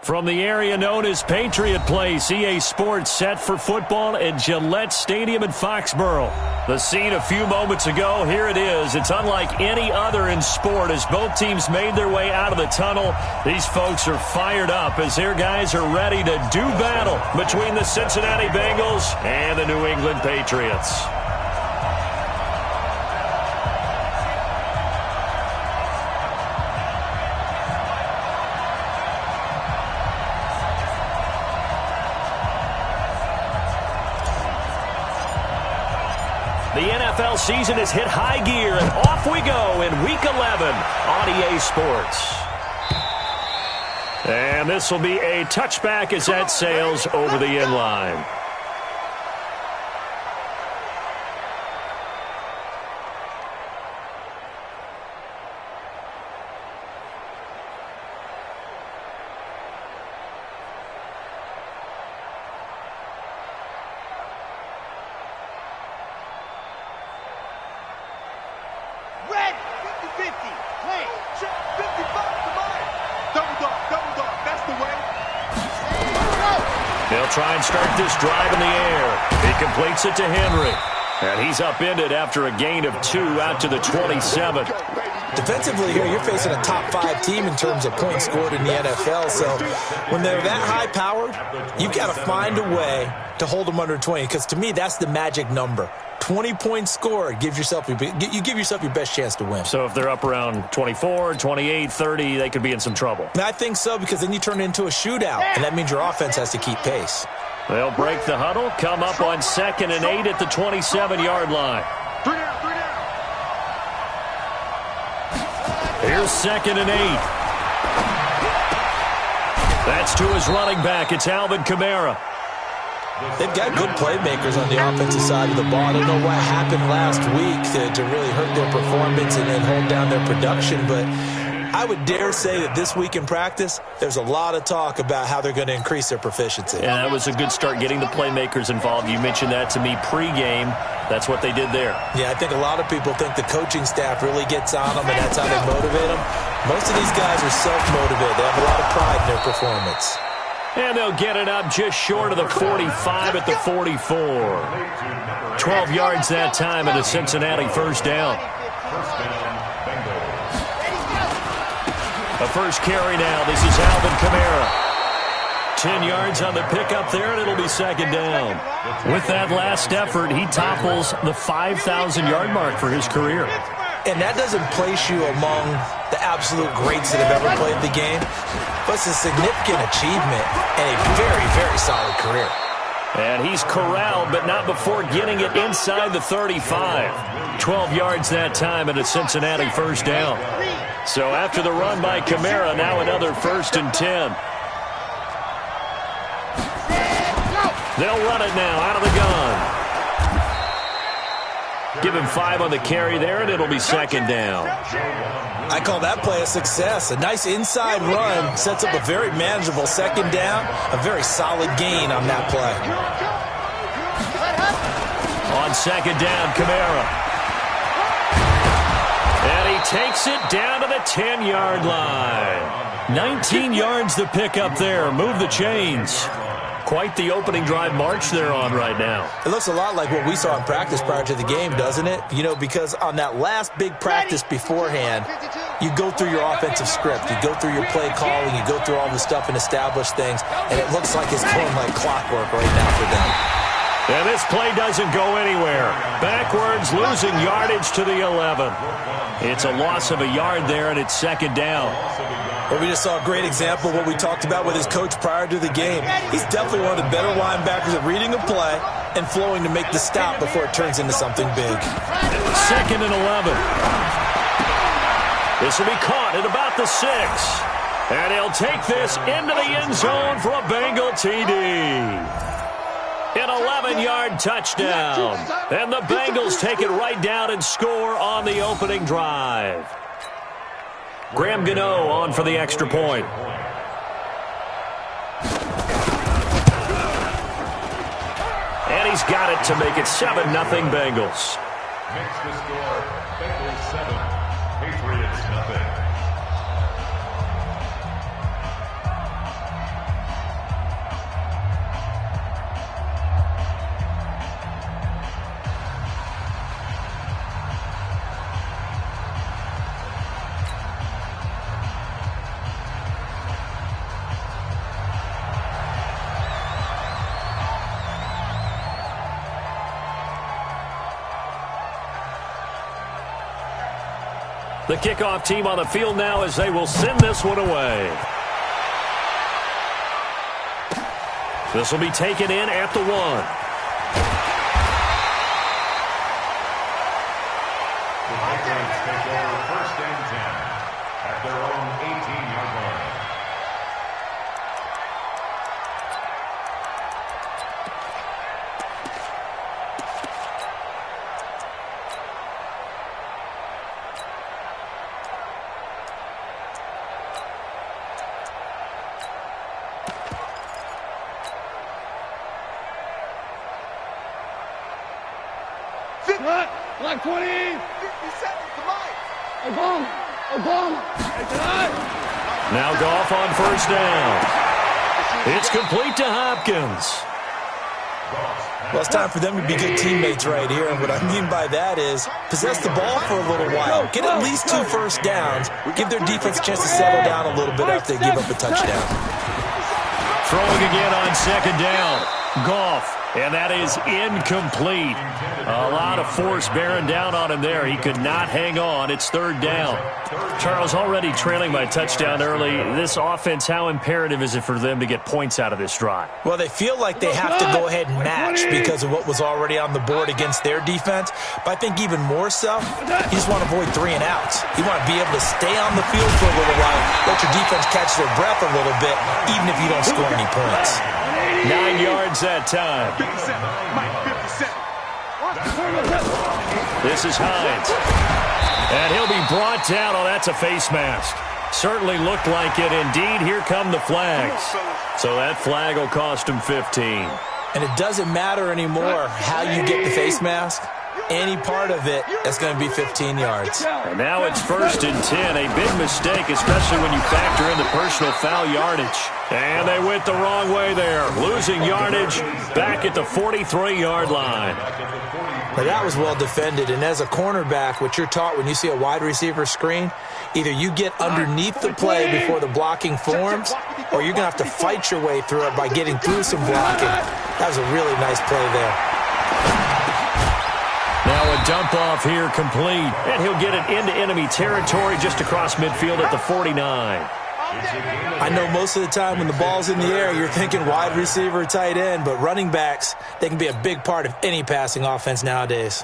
From the area known as Patriot Place, EA Sports set for football at Gillette Stadium in Foxborough. The scene a few moments ago, here it is. It's unlike any other in sport as both teams made their way out of the tunnel. These folks are fired up as their guys are ready to do battle between the Cincinnati Bengals and the New England Patriots. The NFL season has hit high gear, and off we go in Week 11 on EA Sports. And this will be a touchback as that sails over the end line. They'll try and start this drive in the air. He completes it to Henry. And he's upended after a gain of 2 out to the 27. Defensively here, you're facing a top 5 team in terms of points scored in the NFL. So when they're that high-powered, you've got to find a way to hold them under 20. Because to me, that's the magic number. 20 points scored, you give yourself your best chance to win. So if they're up around 24, 28, 30, they could be in some trouble. And I think so, because then you turn it into a shootout, and that means your offense has to keep pace. They'll break the huddle, come up on 2nd and 8 at the 27-yard line. Here's 2nd and 8. That's to his running back. It's Alvin Kamara. They've got good playmakers on the offensive side of the ball. I don't know what happened last week to really hurt their performance and then hold down their production, but I would dare say that this week in practice, there's a lot of talk about how they're going to increase their proficiency. Yeah, that was a good start getting the playmakers involved. You mentioned that to me pregame. That's what they did there. Yeah, I think a lot of people think the coaching staff really gets on them, and that's how they motivate them. Most of these guys are self-motivated. They have a lot of pride in their performance. And they'll get it up just short of the 45 at the 44. 12 yards that time and a Cincinnati first down. The first carry now. This is Alvin Kamara. 10 yards on the pickup there, and it'll be 2nd down. With that last effort, he topples the 5,000-yard mark for his career. And that doesn't place you among the absolute greats that have ever played the game, but it's a significant achievement and a very, very solid career. And he's corralled, but not before getting it inside the 35. 12 yards that time and a Cincinnati first down. So after the run by Kamara, now another 1st and 10. They'll run it now out of the gun. Give him 5 on the carry there, and it'll be 2nd down. I call that play a success. A nice inside run sets up a very manageable 2nd down. A very solid gain on that play. On 2nd down, Kamara. And he takes it down to the 10-yard line. 19 yards to pick up there. Move the chains. Quite the opening drive march they're on right now. It looks a lot like what we saw in practice prior to the game, doesn't it? You know, because on that last big practice beforehand, you go through your offensive script. You go through your play calling. You go through all the stuff and establish things. And it looks like it's going like clockwork right now for them. And this play doesn't go anywhere. Backwards, losing yardage to the 11. It's a loss of a yard there, and it's 2nd down. Well, we just saw a great example of what we talked about with his coach prior to the game. He's definitely one of the better linebackers at reading a play and flowing to make the stop before it turns into something big. 2nd and 11. This will be caught at about the 6. And he'll take this into the end zone for a Bengal TD. An 11-yard touchdown. And the Bengals take it right down and score on the opening drive. Graham Gano on for the extra point. And he's got it to make it 7-0 Bengals. Makes the score Bengals 7, Patriots 0. The kickoff team on the field now as they will send this one away. This will be taken in at the 1. The Vikings take over 1st and 10 at their own 18-yard line. Like 20. 50 seconds to Mike. Obama. Now Goff on 1st down. It's complete to Hopkins. Well, it's time for them to be good teammates right here. And what I mean by that is possess the ball for a little while. Get at least 2 first downs. Give their defense a chance to settle down a little bit after they give up a touchdown. Throwing again on 2nd down. Goff. And that is incomplete. A lot of force bearing down on him there. He could not hang on. It's 3rd down. Charles, already trailing by touchdown early. This offense, how imperative is it for them to get points out of this drive? Well, they feel like they have to go ahead and match because of what was already on the board against their defense. But I think even more so, you just want to avoid 3 and outs. You want to be able to stay on the field for a little while, let your defense catch their breath a little bit, even if you don't score any points. 9 yards that time. 57. Mike, 57. This is Hines. And he'll be brought down. Oh, that's a face mask. Certainly looked like it. Indeed, here come the flags. So that flag will cost him 15. And it doesn't matter anymore how you get the face mask. Any part of it, that's going to be 15 yards. And now it's 1st and 10. A big mistake, especially when you factor in the personal foul yardage. And they went the wrong way there. Losing yardage back at the 43-yard line. Now, that was well defended. And as a cornerback, what you're taught when you see a wide receiver screen, either you get underneath the play before the blocking forms, or you're going to have to fight your way through it by getting through some blocking. That was a really nice play there. Now a dump off here complete. And he'll get it into enemy territory just across midfield at the 49. I know most of the time when the ball's in the air, you're thinking wide receiver, tight end, but running backs, they can be a big part of any passing offense nowadays.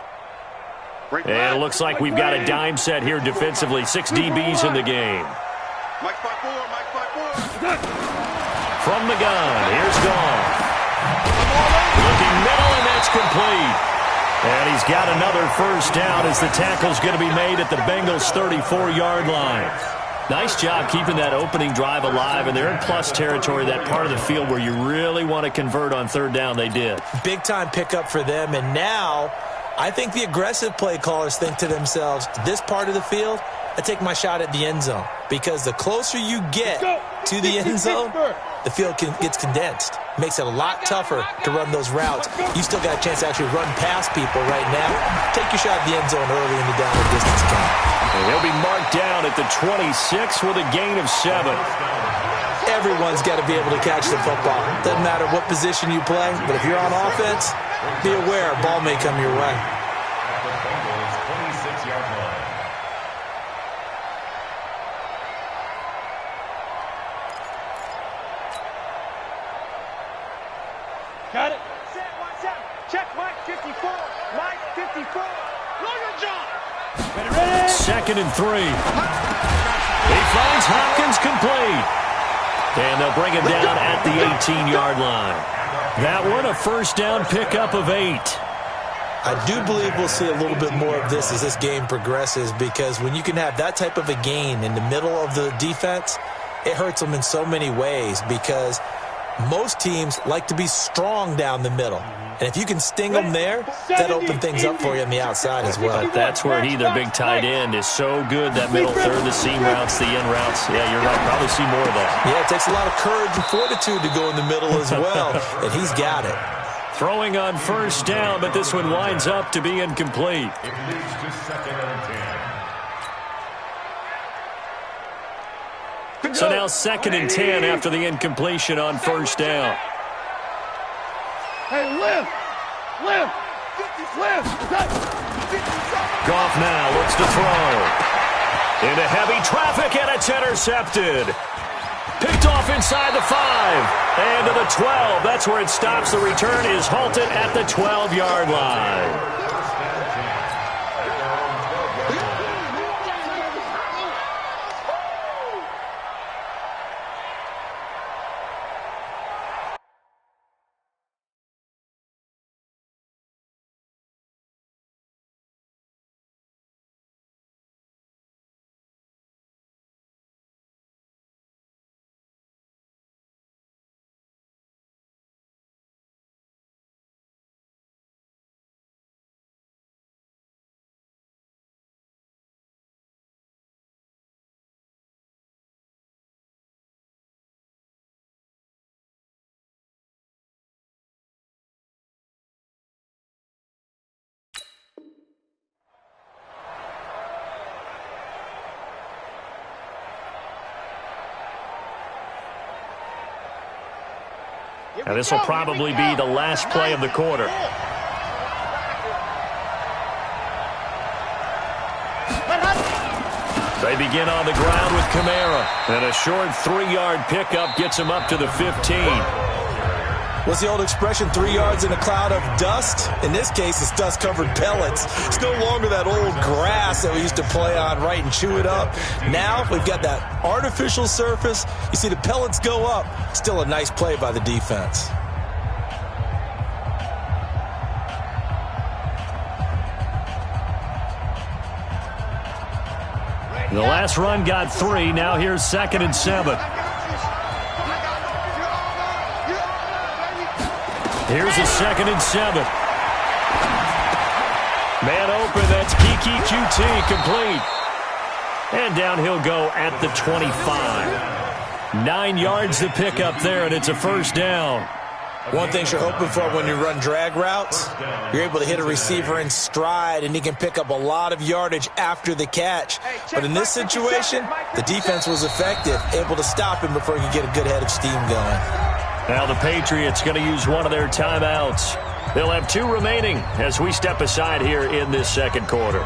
And it looks like we've got a dime set here defensively. 6 DBs in the game. From the gun, here's Goff. Looking middle, and that's complete. And he's got another 1st down as the tackle's going to be made at the Bengals' 34-yard line. Nice job keeping that opening drive alive, and they're in plus territory, that part of the field where you really want to convert on 3rd down. They did. Big-time pickup for them, and now I think the aggressive play callers think to themselves, this part of the field, I take my shot at the end zone, because the closer you get to the end zone, the field gets condensed. Makes it a lot tougher to run those routes. You still got a chance to actually run past people right now. Take your shot at the end zone early in the down and distance count. And he'll be marked down at the 26 with a gain of 7. Everyone's got to be able to catch the football. Doesn't matter what position you play, but if you're on offense, be aware a ball may come your way. Got it. Set, watch out. Check Mike 54. Mike 54. Logan John. Ready. 2nd and 3. He finds Hopkins complete. And they'll bring him down at the 18-yard line. That one a 1st down pickup of 8. I do believe we'll see a little bit more of this as this game progresses, because when you can have that type of a gain in the middle of the defense, it hurts them in so many ways, because most teams like to be strong down the middle. And if you can sting them there, that opens things up for you on the outside as well. But that's where their big tight end, is so good. That middle third, the seam routes, the in routes. Yeah, you're right. Probably see more of that. Yeah, it takes a lot of courage and fortitude to go in the middle as well. And he's got it. Throwing on 1st down, but this one winds up to be incomplete. It leads to 2nd and 10. So now 2nd and 10 after the incompletion on 1st down. Hey, lift. Goff now looks to throw. Into heavy traffic, and it's intercepted. Picked off inside the 5. And to the 12. That's where it stops. The return is halted at the 12-yard line. Now this will probably be the last play of the quarter. They begin on the ground with Kamara. And a short 3-yard pickup gets him up to the 15. What's the old expression, 3 yards in a cloud of dust? In this case, it's dust-covered pellets. It's no longer that old grass that we used to play on, right, and chew it up. Now we've got that artificial surface. You see the pellets go up. Still a nice play by the defense. The last run got 3. Now here's 2nd and 7. Here's a 2nd and 7. Man open, that's Kiki QT, complete. And down he'll go at the 25. 9 yards to pick up there, and it's a first down. One thing you're hoping for when you run drag routes, you're able to hit a receiver in stride, and he can pick up a lot of yardage after the catch. But in this situation, the defense was effective, able to stop him before he could get a good head of steam going. Now the Patriots going to use one of their timeouts. They'll have 2 remaining as we step aside here in this second quarter.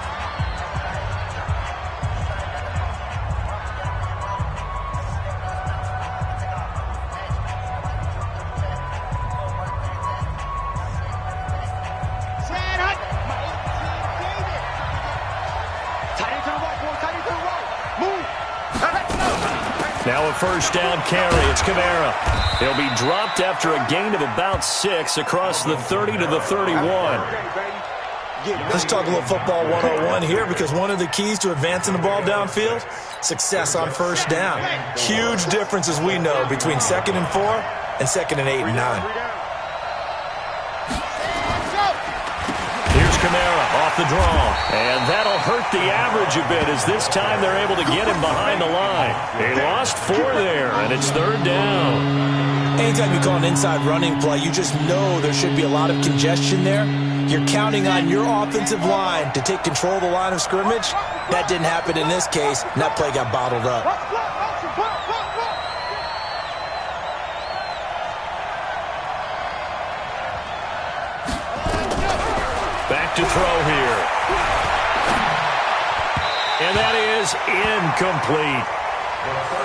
Now a first down carry. It's Kamara. He'll be dropped after a gain of about 6 across the 30 to the 31. Let's talk a little football 101 here, because one of the keys to advancing the ball downfield, success on first down. Huge difference, as we know, between 2nd and 4 and 2nd and 8 and 9. Here's Kamara off the draw. And that'll hurt the average a bit, as this time they're able to get him behind the line. They lost 4 there, and it's 3rd down. Anytime you call an inside running play, you just know there should be a lot of congestion there. You're counting on your offensive line to take control of the line of scrimmage. That didn't happen in this case, and that play got bottled up. Back to throw here. And that is incomplete.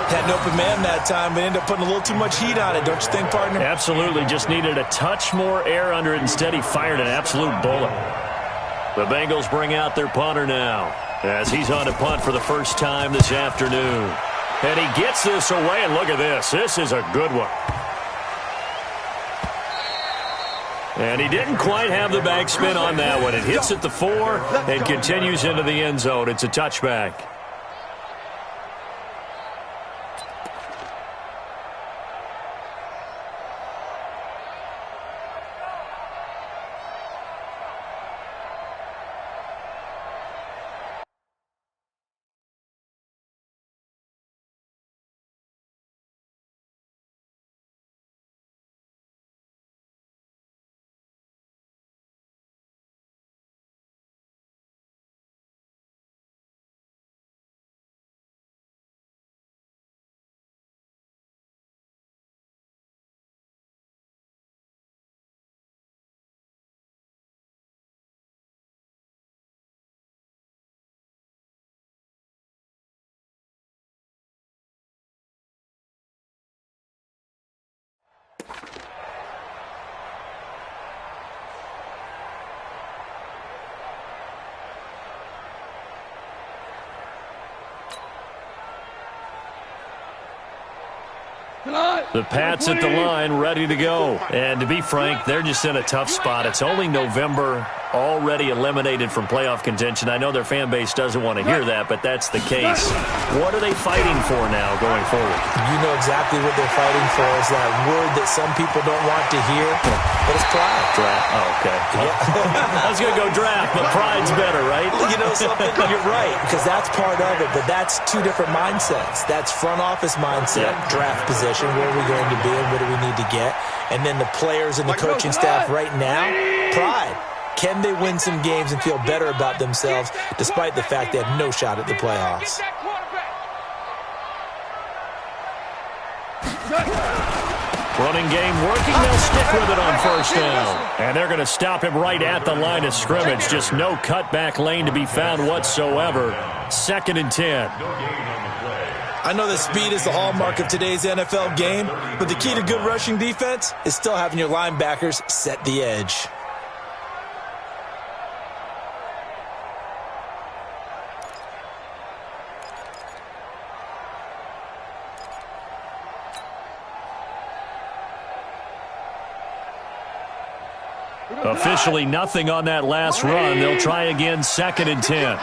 Had an open man that time, but ended up putting a little too much heat on it, don't you think, partner? Absolutely. Just needed a touch more air under it. Instead, he fired an absolute bullet. The Bengals bring out their punter now, as he's on to punt for the first time this afternoon. And he gets this away, and look at this. This is a good one. And he didn't quite have the backspin on that one. It hits at the 4 and continues into the end zone. It's a touchback. The Pats at the line, ready to go. And to be frank, they're just in a tough spot. It's only November, already eliminated from playoff contention. I know their fan base doesn't want to hear that, but that's the case. What are they fighting for now going forward? You know exactly what they're fighting for. Is that word that some people don't want to hear, but it's pride. Draft. Oh, okay. Yeah. I was going to go draft, but pride's better, right? You know something? You're right, because that's part of it, but that's two different mindsets. That's front office mindset, draft position, where are we going to be and what do we need to get? And then the players and the coaching staff right now, pride. Can they win some games and feel better about themselves despite the fact they have no shot at the playoffs? Running game working. They'll stick with it on first down. And they're going to stop him right at the line of scrimmage. Just no cutback lane to be found whatsoever. 2nd and 10. I know that speed is the hallmark of today's NFL game, but the key to good rushing defense is still having your linebackers set the edge. Officially nothing on that last run. They'll try again, 2nd and 10.